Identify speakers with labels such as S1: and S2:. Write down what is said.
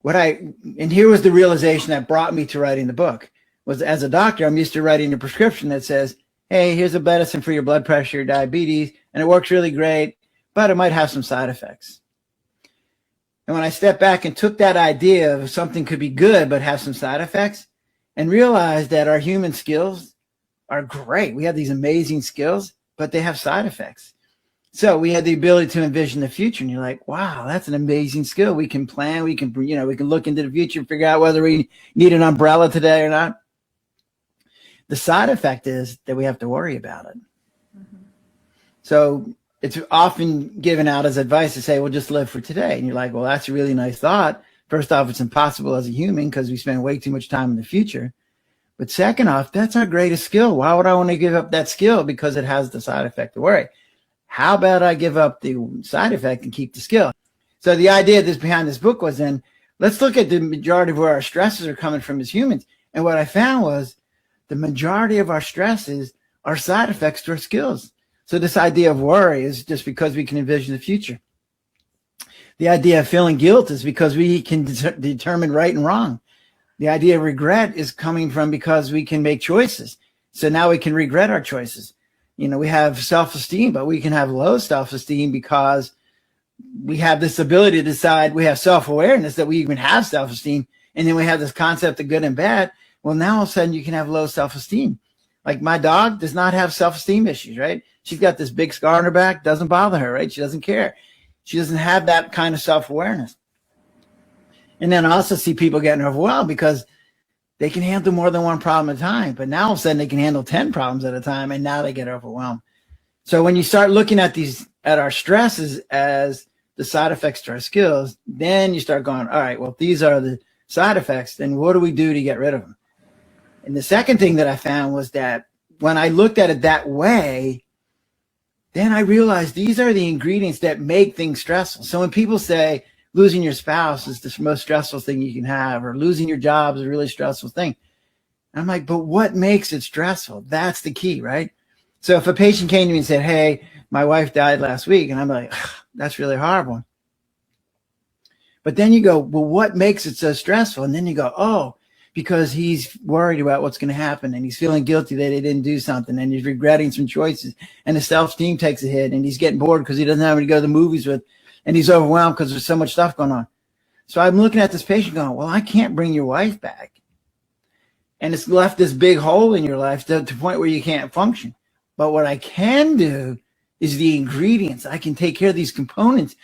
S1: And here was the realization that brought me to writing the book, was as a doctor, I'm used to writing a prescription that says, hey, here's a medicine for your blood pressure, your diabetes, and it works really great, but it might have some side effects. And when I stepped back and took that idea of something could be good but have some side effects, and realized that our human skills are great. We have these amazing skills, but they have side effects. So we had the ability to envision the future, and you're like, wow, that's an amazing skill. We can plan, we can look into the future and figure out whether we need an umbrella today or not. The side effect is that we have to worry about it. Mm-hmm. So it's often given out as advice to say, well, just live for today. And you're like, well, that's a really nice thought. First off, it's impossible as a human because we spend way too much time in the future. But second off, that's our greatest skill. Why would I want to give up that skill? Because it has the side effect to worry. How about I give up the side effect and keep the skill? So the idea that's behind this book was then, let's look at the majority of where our stresses are coming from as humans. And what I found was the majority of our stresses are side effects to our skills. So this idea of worry is just because we can envision the future. The idea of feeling guilt is because we can determine right and wrong. The idea of regret is coming from because we can make choices. So now we can regret our choices. We have self-esteem, but we can have low self-esteem because we have this ability to decide. We have self-awareness that we even have self-esteem. And then we have this concept of good and bad. Well, now all of a sudden you can have low self-esteem. Like my dog does not have self-esteem issues, right? She's got this big scar on her back, doesn't bother her, right? She doesn't care. She doesn't have that kind of self-awareness. And then I also see people getting overwhelmed because they can handle more than one problem at a time. But now all of a sudden they can handle 10 problems at a time, and now they get overwhelmed. So when you start looking at our stresses as the side effects to our skills, then you start going, all right, well, if these are the side effects, then what do we do to get rid of them? And the second thing that I found was that when I looked at it that way, then I realized these are the ingredients that make things stressful. So when people say losing your spouse is the most stressful thing you can have, or losing your job is a really stressful thing, I'm like, but what makes it stressful? That's the key, right? So if a patient came to me and said, hey, my wife died last week, and I'm like, that's really horrible. But then you go, well, what makes it so stressful? And then you go, oh, because he's worried about what's going to happen, and he's feeling guilty that he didn't do something, and he's regretting some choices, and his self-esteem takes a hit, and he's getting bored because he doesn't have anybody to go to the movies with, and he's overwhelmed because there's so much stuff going on. So I'm looking at this patient going, well, I can't bring your wife back. And it's left this big hole in your life to the point where you can't function. But what I can do is the ingredients. I can take care of these components